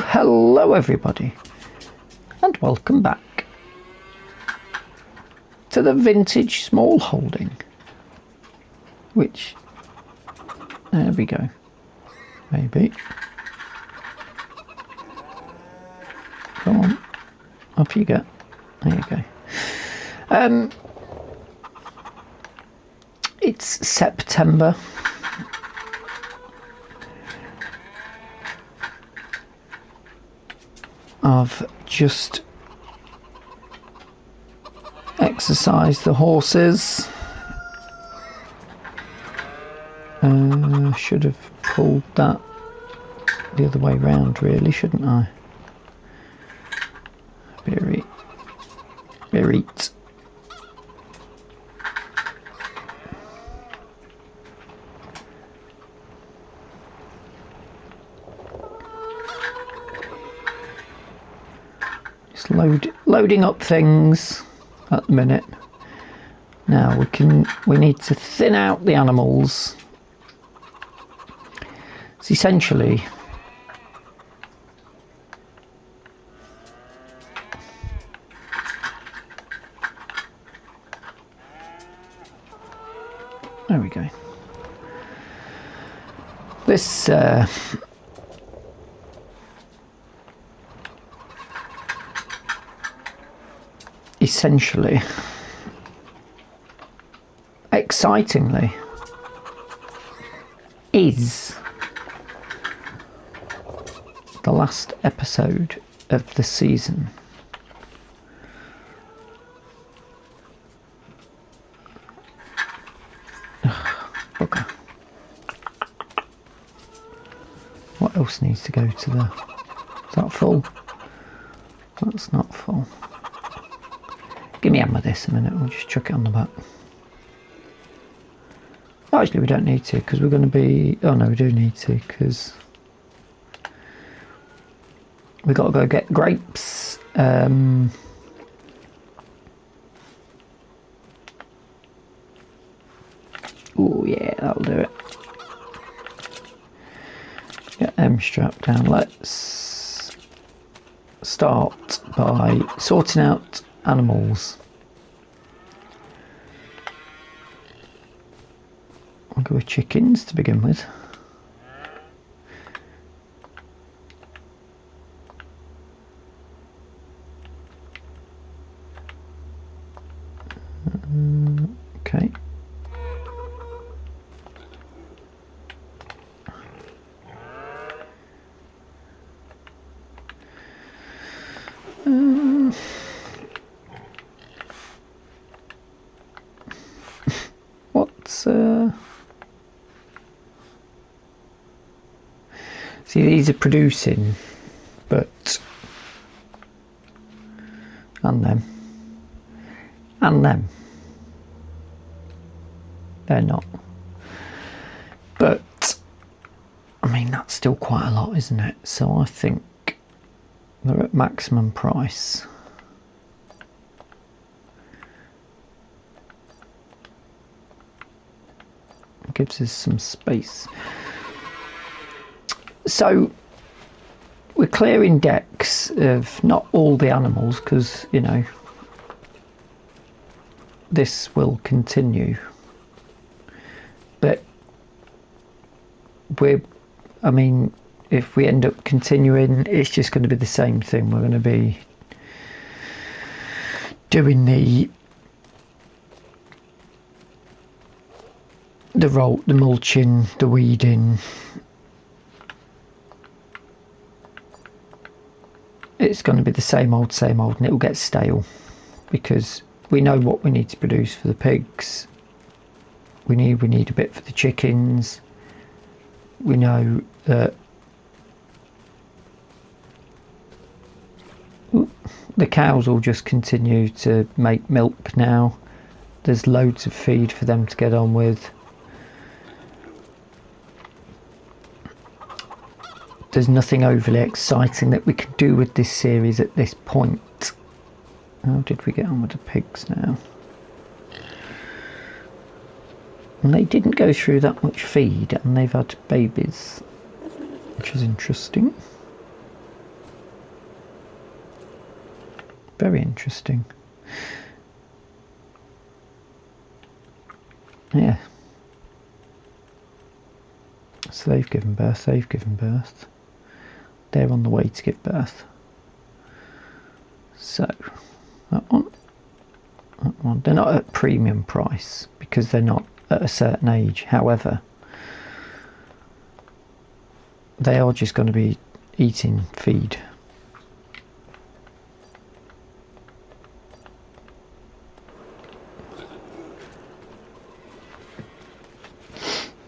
Hello everybody, and welcome back to the vintage small holding, which, there we go, maybe, come on, off you go, there you go. It's September. I've just exercised the horses. Should have pulled that the other way round, really, shouldn't I? Very. Loading up things at the minute. Now we need to thin out the animals. It's essentially there we go. This essentially, excitingly, is the last episode of the season. Okay. What else needs to go to the... Is that full? That's not full. Give me a hand with this a minute, we'll just chuck it on the back. Oh, actually we don't need to, because we're going to be... Oh no, we do need to, because we've got to go get grapes. Oh yeah, that'll do it. Get them strapped down. Let's start by sorting out animals. I'll go with chickens to begin with. Okay. See, these are producing, but and them they're not. But I mean, that's still quite a lot, isn't it? So I think they're at maximum price. It gives us some space. So we're clearing decks of not all the animals, because, you know, this will continue. But I mean, if we end up continuing, it's just going to be the same thing. We're going to be doing the the mulching, the weeding. It's going to be the same old, and it'll get stale because we know what we need to produce for the pigs. We need a bit for the chickens. We know that the cows will just continue to make milk now. There's loads of feed for them to get on with. There's nothing overly exciting that we can do with this series at this point. How did we get on with the pigs now? And they didn't go through that much feed, and they've had babies, which is interesting. Very interesting. Yeah. So they've given birth. They're on the way to give birth. So, that one. They're not at premium price because they're not at a certain age. However, they are just going to be eating feed.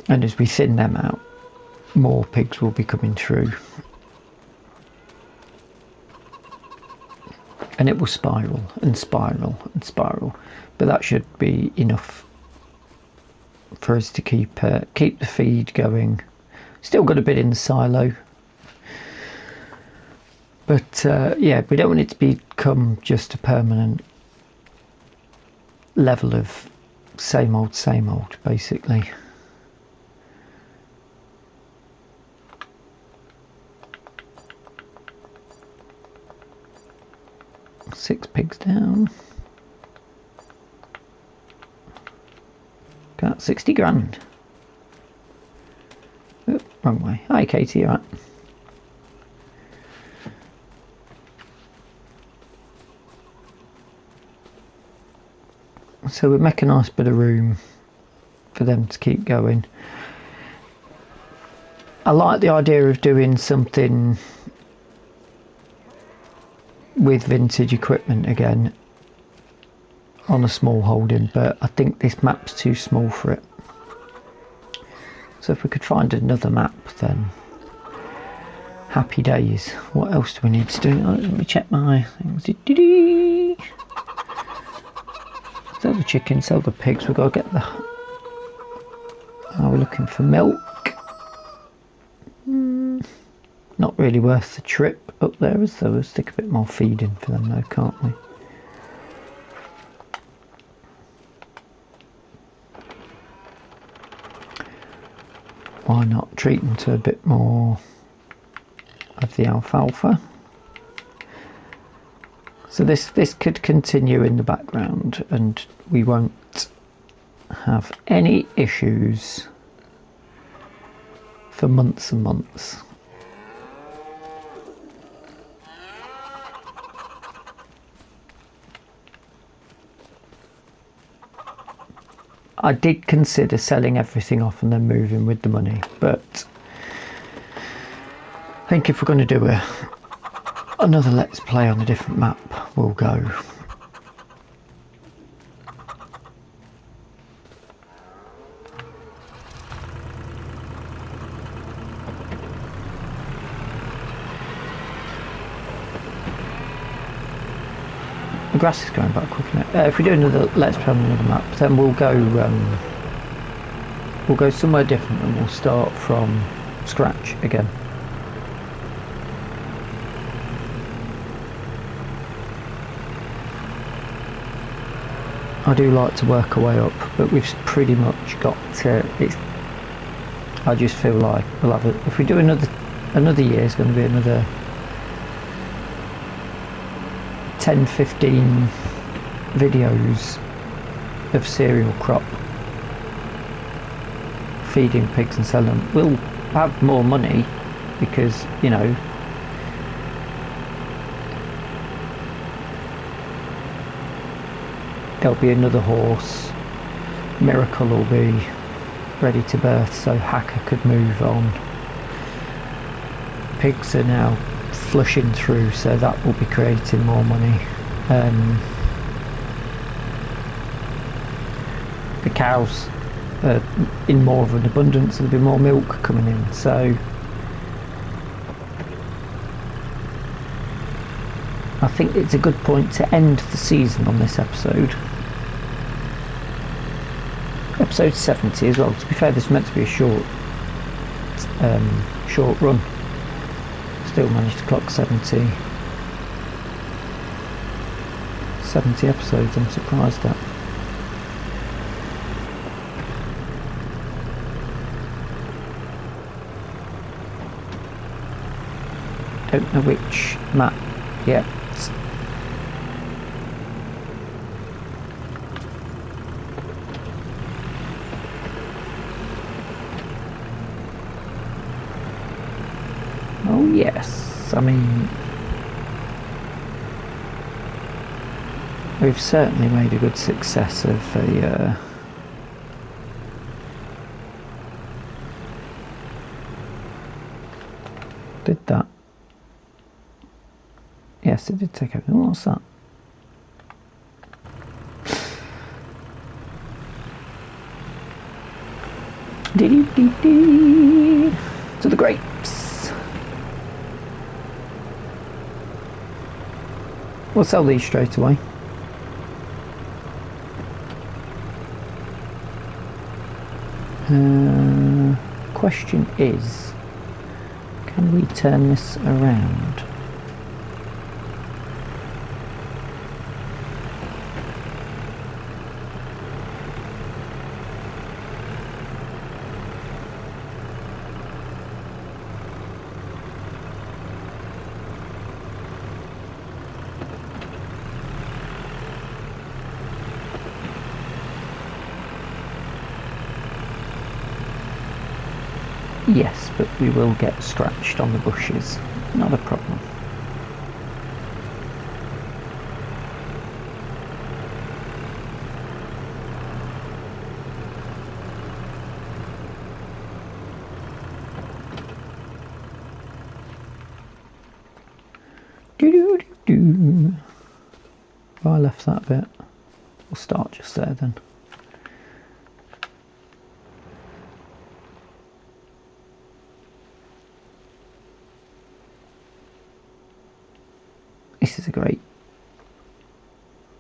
And as we thin them out, more pigs will be coming through. And it will spiral and spiral and spiral. But that should be enough for us to keep the feed going. Still got a bit in the silo. But yeah, we don't want it to become just a permanent level of same old, basically. Six pigs down. Got 60 grand. Oop, wrong way. Hi Katie, you're right. So we'll make a nice bit of room for them to keep going. I like the idea of doing something with vintage equipment again on a small holding, but I think this map's too small for it. So if we could find another map, then happy days. What else do we need to do? Let me check my things. Sell the chickens, sell the pigs. We've got to get the... Are we looking for milk? Not really worth the trip up there, is there? We'll stick a bit more feed in for them though, can't we? Why not treat them to a bit more of the alfalfa? So this could continue in the background and we won't have any issues for months and months. I did consider selling everything off and then moving with the money, but I think if we're going to do another let's play on a different map, we'll go. The grass is going back quick, isn't it? If we do another let's play on another map, then we'll go somewhere different and we'll start from scratch again. I do like to work our way up, but we've pretty much got to it. I just feel like we'll have it. If we do another year, it's going to be another 10-15 videos of cereal crop, feeding pigs and selling them. We'll have more money because, you know, there'll be another horse. Miracle will be ready to birth so Hacker could move on. Pigs are now flushing through, so that will be creating more money. The cows are in more of an abundance, there'll be more milk coming in, so I think it's a good point to end the season on this episode. Episode 70 as well. To be fair, this is meant to be a short run. Still managed to clock 70 episodes, I'm surprised at. Don't know which map yet. Oh yes, I mean, we've certainly made a good success of a did that? Yes, it did take over. What's that? Dee-dee-dee-dee. To the grapes. We'll sell these straight away. Question is, can we turn this around? Yes, but we will get scratched on the bushes. Not a problem. Do-do-do-do. If I left that bit, we'll start just there then.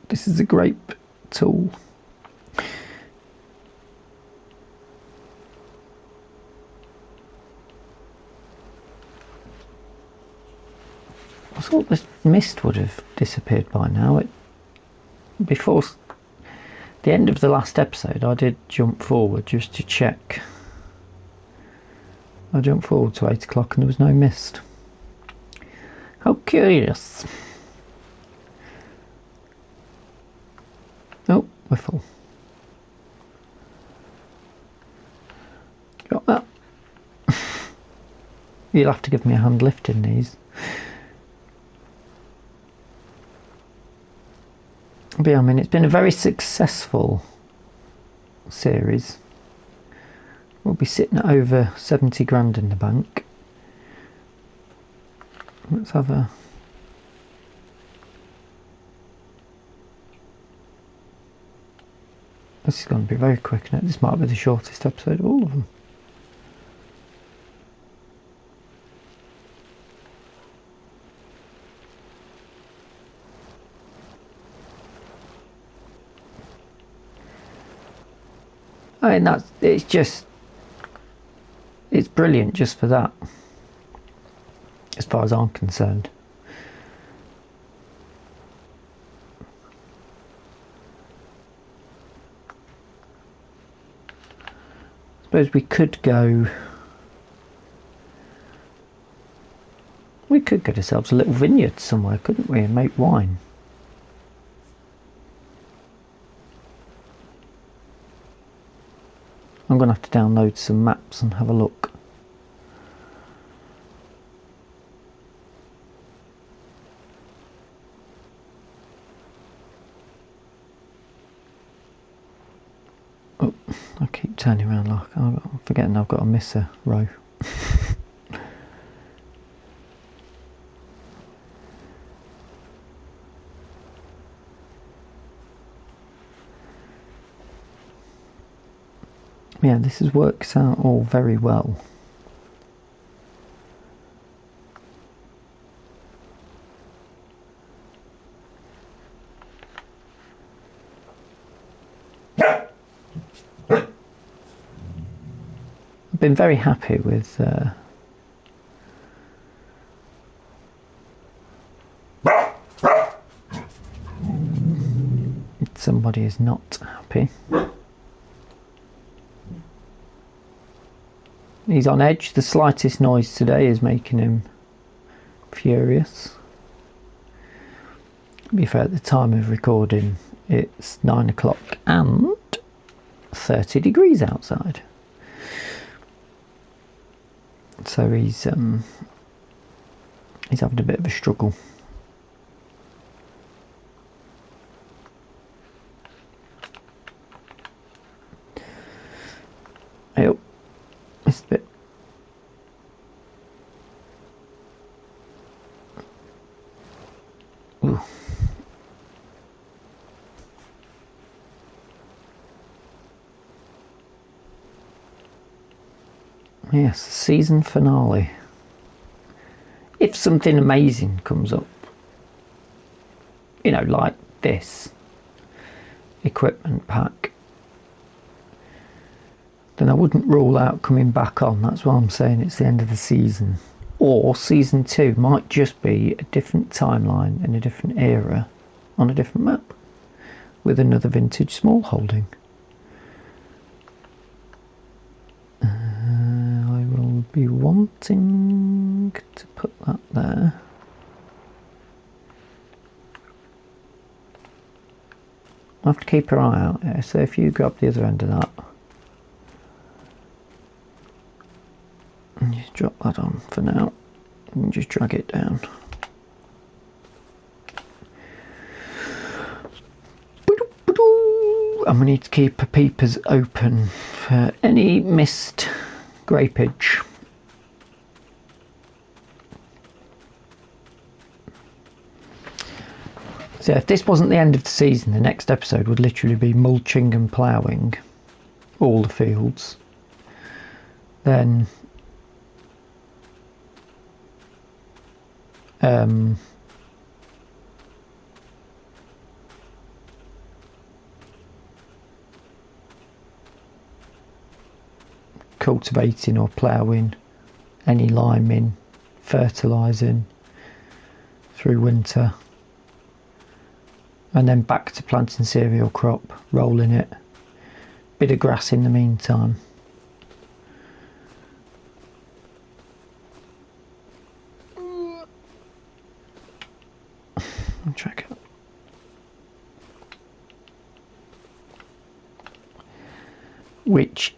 This is a great tool. I thought the mist would have disappeared by now. Before the end of the last episode, I did jump forward just to check. I jumped forward to 8 o'clock and there was no mist. How curious. Oh, we're full. Got that. You'll have to give me a hand lifting these. But yeah, I mean, it's been a very successful series. We'll be sitting at over 70 grand in the bank. Let's have a... This is going to be very quick, isn't it? This might be the shortest episode of all of them. I mean, it's brilliant just for that, as far as I'm concerned. I suppose we could get ourselves a little vineyard somewhere, couldn't we, and make wine. I'm going to have to download some maps and have a look. Oh, I keep turning around like Forgetting I've got to miss a row. Yeah, this works out all very well. I've been very happy with somebody is not happy. He's on edge. The slightest noise today is making him furious. To be fair, at the time of recording, it's 9 o'clock and 30 degrees outside. So he's having a bit of a struggle. Oh, it's a bit. Ooh. Yes, season finale. If something amazing comes up, you know, like this equipment pack, then I wouldn't rule out coming back on. That's why I'm saying it's the end of the season. Or season 2 might just be a different timeline in a different era on a different map with another vintage small holding. I will be wanting to put that there. I'll have to keep an eye out here, so if you grab the other end of that and just drop that on for now and just drag it down. And we need to keep our peepers open for any missed grapeage. So if this wasn't the end of the season, the next episode would literally be mulching and ploughing all the fields. Then cultivating or ploughing, any liming, fertilising through winter, and then back to planting cereal crop, rolling it, bit of grass in the meantime. Check it. Which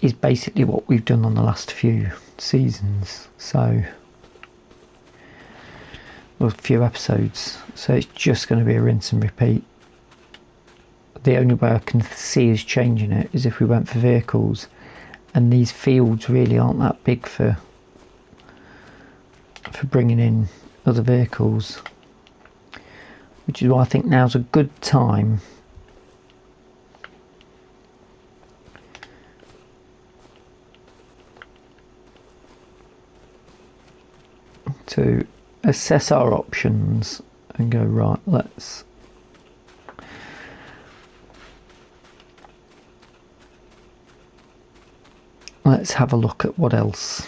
is basically what we've done on the last few seasons, so a few episodes, so it's just going to be a rinse and repeat. The only way I can see us changing it is if we went for vehicles, and these fields really aren't that big for bringing in other vehicles, which is why I think now's a good time to assess our options and go, right, let's have a look at what else.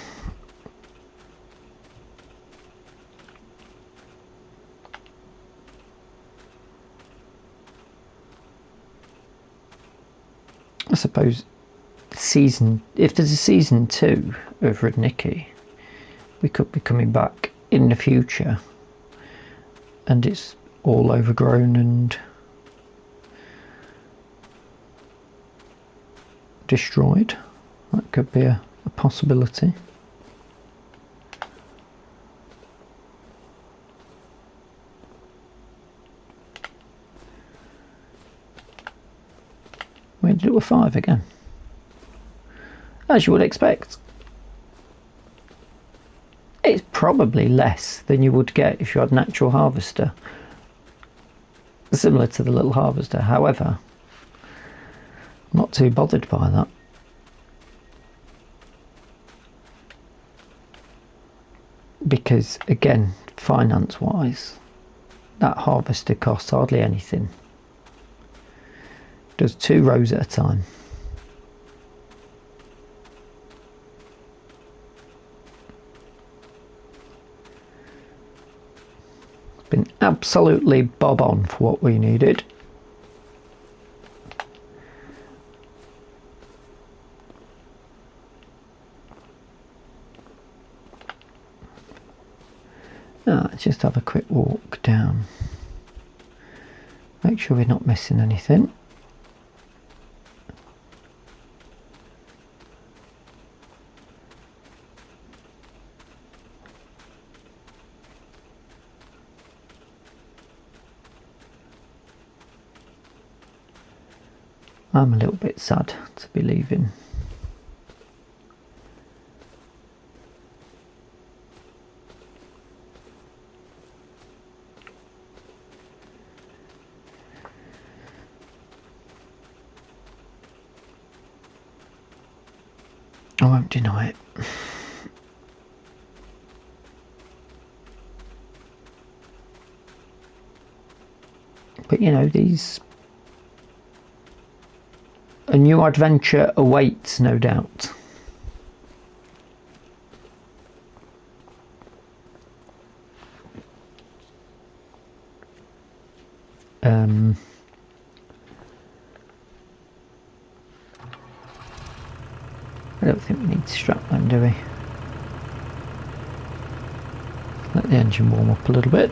I suppose if there's a season 2 of Rudniki, we could be coming back in the future and it's all overgrown and destroyed. That could be a possibility. We had to do a 5 again. as you would expect. It's probably less than you would get if you had an actual harvester, similar to the little harvester. However, I'm not too bothered by that. Because again, finance wise, that harvester costs hardly anything. Does 2 rows at a time. Been absolutely bob on for what we needed. Now let's just have a quick walk down. Make sure we're not missing anything. I'm a little bit sad to be leaving. I won't deny it. But you know, a new adventure awaits, no doubt. I don't think we need to strap them, do we? Let the engine warm up a little bit.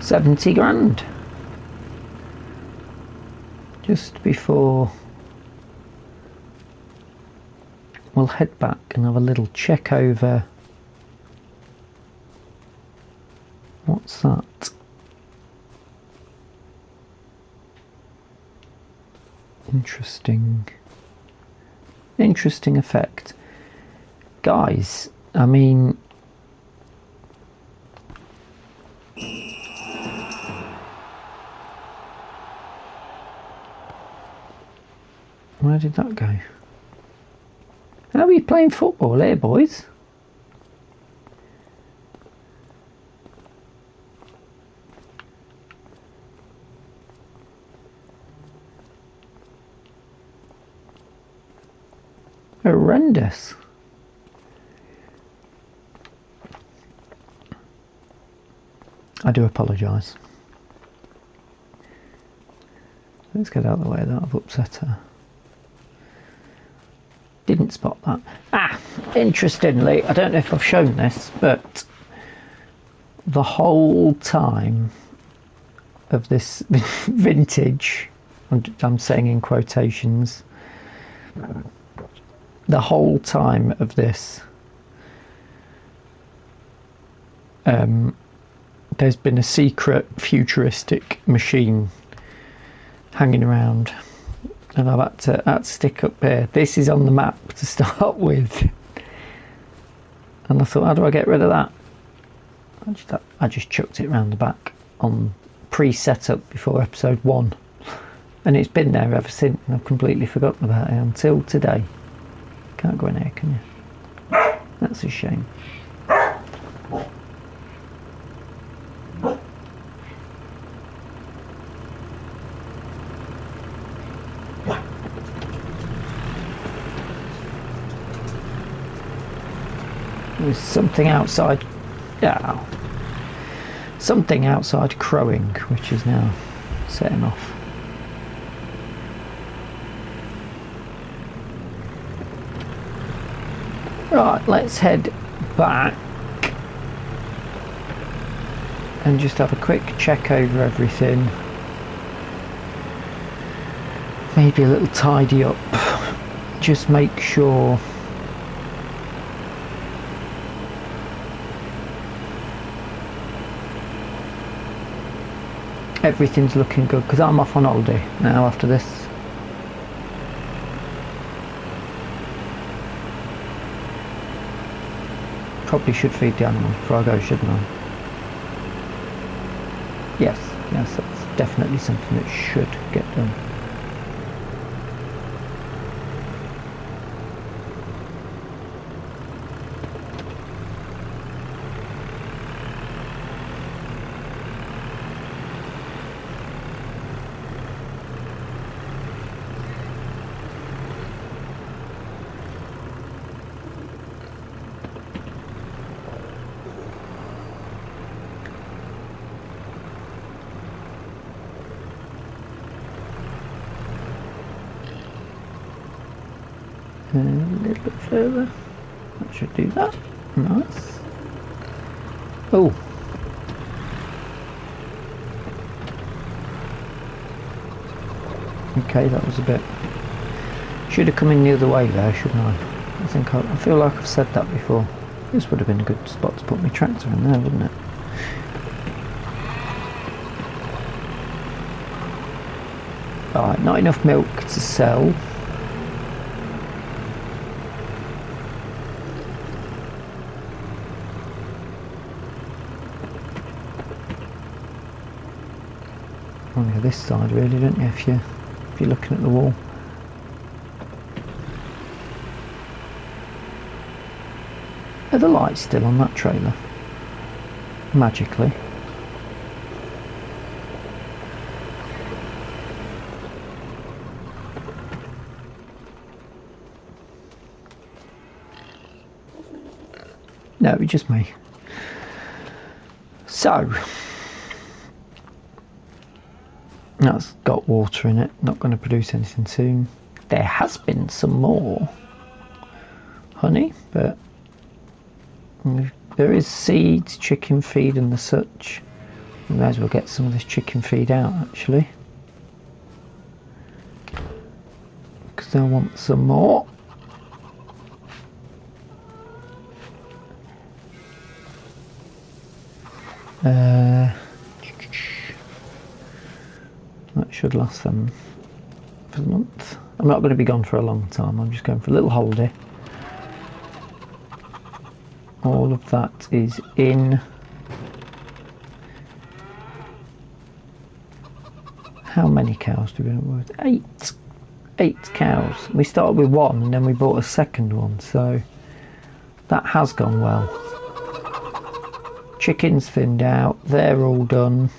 £70,000 just before we'll head back and have a little check over. What's that? Interesting effect, guys. I mean, where did that go? Are we playing football here, boys? Horrendous. I do apologise. Let's get out of the way that I've upset her. Didn't spot that. Interestingly, I don't know if I've shown this, but the whole time of this vintage, I'm saying in quotations, the whole time of this, there's been a secret futuristic machine hanging around, and I've had to stick up here. This is on the map to start with, and I thought, how do I get rid of that? I just chucked it round the back on pre-setup before episode 1, and it's been there ever since, and I've completely forgotten about it until today. Can't go in here, can you? That's a shame. There's something outside. Yeah, something outside crowing, which is now setting off. Right, let's head back and just have a quick check over everything. Maybe a little tidy up. Just make sure everything's looking good, because I'm off on holiday now after this. Probably should feed the animals before I go, shouldn't I? Yes, that's definitely something that should get done. A little bit further. That should do that. Nice. Oh. Okay, that was a bit. Should have come in the other way there, shouldn't I? I feel like I've said that before. This would have been a good spot to put my tractor in there, wouldn't it? Alright, not enough milk to sell. On this side, really, don't you? If you're looking at the wall. Are the lights still on that trailer? Magically. No, it's just me. So. That's got water in it, not going to produce anything soon. There has been some more honey, but there is seeds, chicken feed and the such. We may as well get some of this chicken feed out actually, because they'll want some more. That should last them for the month. I'm not going to be gone for a long time, I'm just going for a little holiday. All of that is in. How many cows do we have with? 8. 8 cows. We started with 1 and then we bought a second one, so that has gone well. Chickens thinned out, they're all done.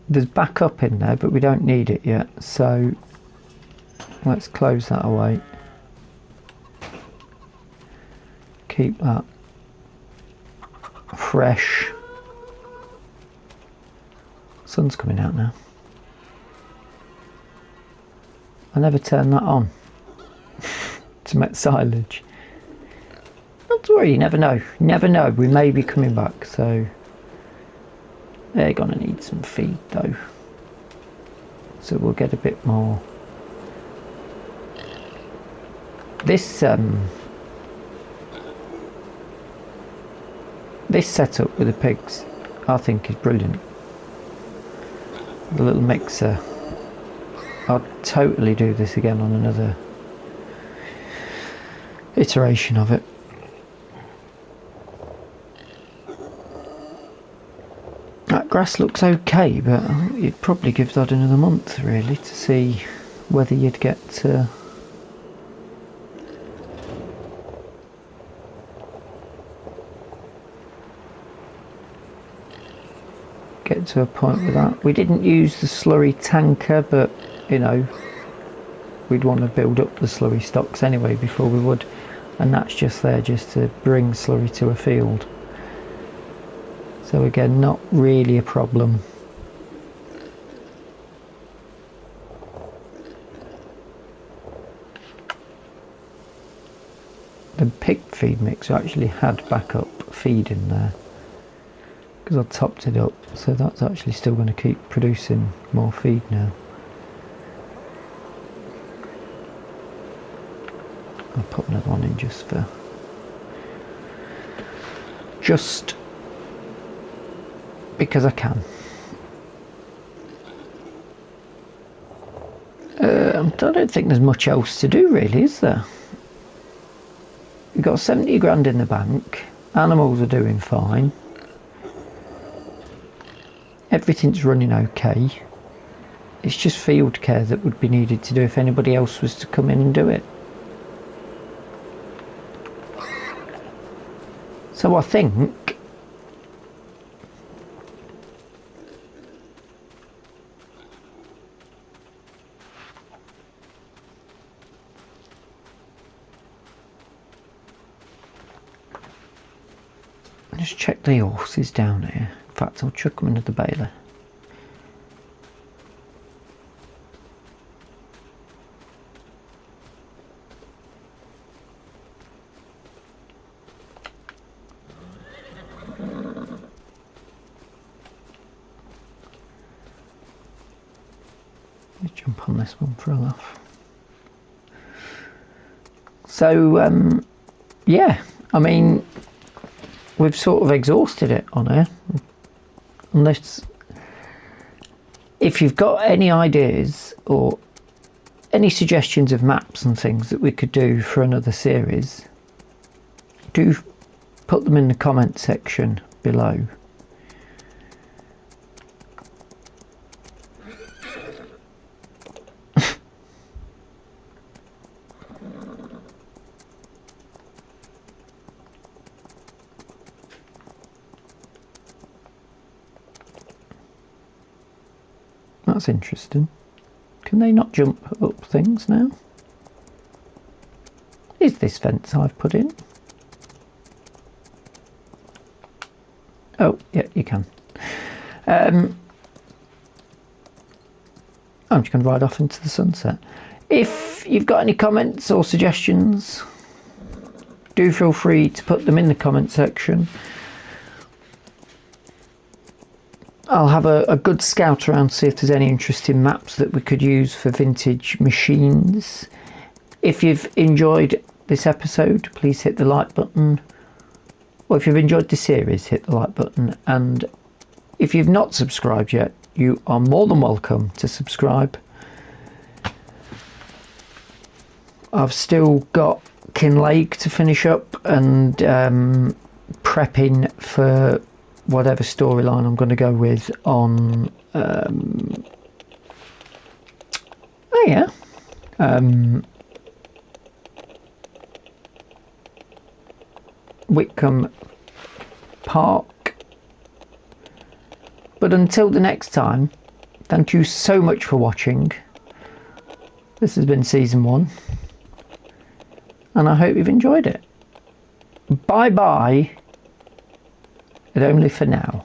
There's backup in there, but we don't need it yet, so let's close that away. Keep that fresh. Sun's coming out now. I never turn that on to make silage. Not to worry, you never know. You never know, we may be coming back, so they're gonna need some feed though. So we'll get a bit more. This setup with the pigs, I think, is brilliant. The little mixer I'll totally do this again on another iteration of it. That grass looks okay, but you'd probably give that another month really to see whether you'd get to a point with that. We didn't use the slurry tanker, but you know, we'd want to build up the slurry stocks anyway before we would, and that's just there just to bring slurry to a field. So again, not really a problem. The pig feed mixer actually had backup feed in there because I topped it up, so that's actually still going to keep producing more feed now. I'll put another one in just because I can. I don't think there's much else to do really, is there? We've got 70 grand in the bank, animals are doing fine, everything's running okay. It's just field care that would be needed to do if anybody else was to come in and do it. So I think just check the horses down here. In fact, I'll chuck them into the baler. Let's jump on this one for a laugh. So, yeah, I mean, we've sort of exhausted it on here. Unless, if you've got any ideas or any suggestions of maps and things that we could do for another series, do put them in the comment section below. That's interesting. Can they not jump up things now? Is this fence I've put in? Oh, yeah, you can. I'm just going to ride off into the sunset. If you've got any comments or suggestions, do feel free to put them in the comment section. I'll have a good scout around to see if there's any interesting maps that we could use for vintage machines. If you've enjoyed this episode, please hit the like button. Or if you've enjoyed the series, hit the like button. And if you've not subscribed yet, you are more than welcome to subscribe. I've still got Kinlake to finish up and prepping for whatever storyline I'm going to go with on Whitcomb Park. But until the next time, thank you so much for watching. This has been season 1 and I hope you've enjoyed it. Bye bye, but only for now.